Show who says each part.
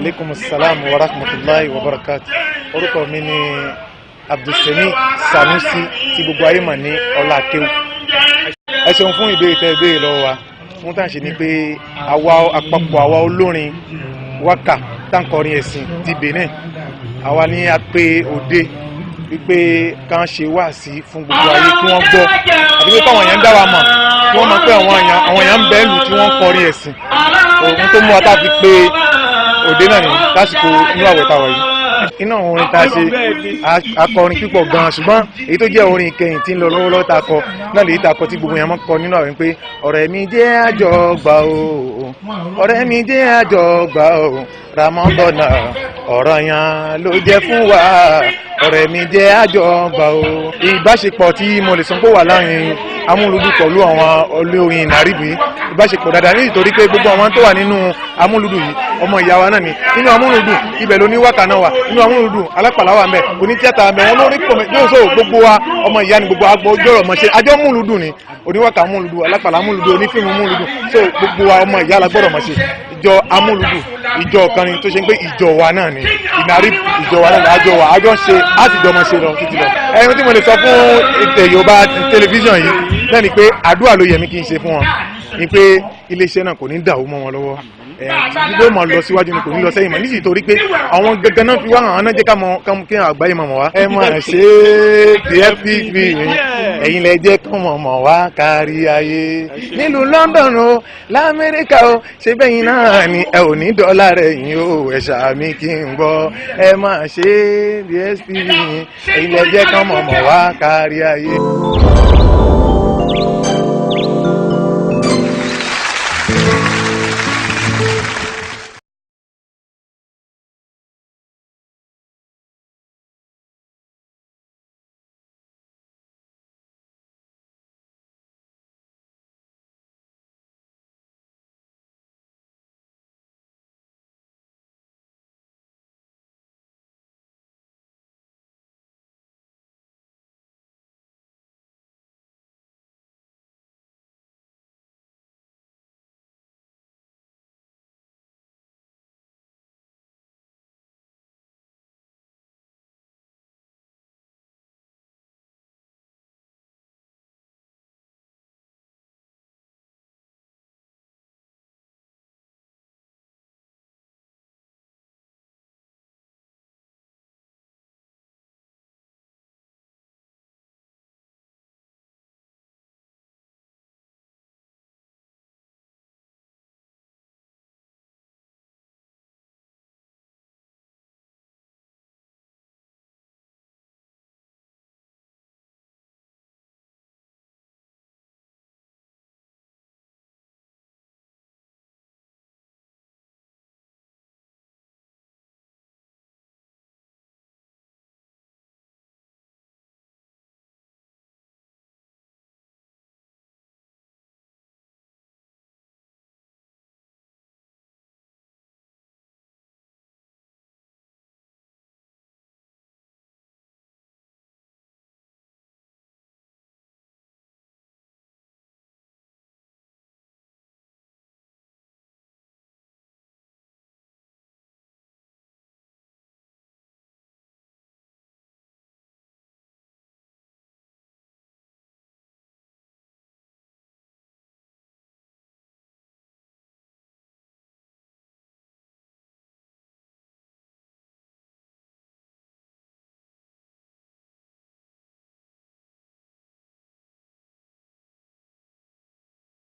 Speaker 1: aleykum salaam wa rahmatulahi wa barakatuh. Orúkọ mi ni Abdulsemi Sanusi tí gbogbo ayé mọ̀ ní Ọlá Akéwù. Ẹ ṣeun fún ìbéèrè tẹ́ ìbéèrè lọ́wọ́ wa. Fún tá à ń ṣe ni pé àpapọ̀ àwa olórin wákà táǹkọrin ẹ̀sìn ti Benin. Àwa ni a pé òde wípé kàn ṣe wáàsí fún gbogbo ayé kí wọ́n gbọ́. Àbí pé káwọn èèyàn dá wa mọ̀ kí wọ́n mọ̀ pé àwọn èèyàn ń bẹ́ẹ̀ lù tí wọ́n ń kọrin ẹ̀sìn. Ohun tó mú wa tá fi pé òde náà ní lásìkò inú àwẹ̀ táwa yìí. Iná orin tá a ṣe akọrin púpọ̀ gan-an ṣùgbọ́n èyí tó jẹ́ orin ìkẹyìn tí ń lọ lọ́wọ́lọ́wọ́ tá a kọ náà lèyí tá a kọ tí gbogbo yẹn mọ́ kọ nínú àwẹ̀ pé ọ̀rẹ́ mi jẹ́ àjọgbà o ọ̀rẹ́ mi jẹ́ àjọgbà o Ramadan ọ̀rọ̀ yẹn ló jẹ́ fún wa ọ̀rẹ́ mi jẹ́ àjọgbà o. Ìbáṣepọ̀ tí mo lè sọ pé wà láàrin amúlùdù pẹ̀lú àwọn olórin nàríbì ìbáṣepọ̀ dáadáa nítorí pé gbogbo àwọn tó wà nínú amúlùdù yìí ọmọ ìyá wa náà ni nínú amúlùdù ibẹ̀ ló ní wákà náà wà nínú amúlùdù alápàlà wà mẹ́ onítíátà mẹ́ wọn lórí yóò sọ gbogbo wa ọmọ ìyá ni gbogbo agbó jọ̀rọ̀ mọ́ ṣe àjọ amúlùdù ni oníwákà amúlùdù alápàlà amúlùdù onífíìmù amúlùdù so gbogbo wa ọmọ ìyá la gbọ́dọ̀ mọ́ ṣe ìjọ amúlùdù ìjọ kan ni tó ṣe ń pé ìjọ wa náà ni ìnarí ìjọ wa náà ni àjọ wa àjọ ń ṣe láti jọ mọ́ ṣe lọ títí lọ. ẹni tí mo lè sọ fún ètò Yorùbá tẹlifíṣàn yìí náà ni pé àdúrà ló yẹ mí kí n ṣe fún wọn ni pé iléeṣẹ́ náà kò ní dàrú mọ́ wọn lọ́wọ́ yóò máa lọ síwájú ni kò ní lọ sẹ́yìn mọ́ níṣì torí pé àwọn gẹ́gẹ́ náà fi wá hàn án náà jẹ́ ká mọ kí àgbáyé máa mọ̀ wá. ẹ máa ṣe DFTV ẹ̀yin lẹ jẹ́ kán mọ̀ wá kárí ayé nílùú London o l'Amẹ́ríkà o ṣé bẹ́yìn náà ni ẹ ò ní dọ́là rẹ̀ yín o ẹ ṣàmì kí n gbọ́ ẹ máa ṣe DFTV ẹ̀yin lẹ jẹ́ kán mọ̀ wá kárí ayé.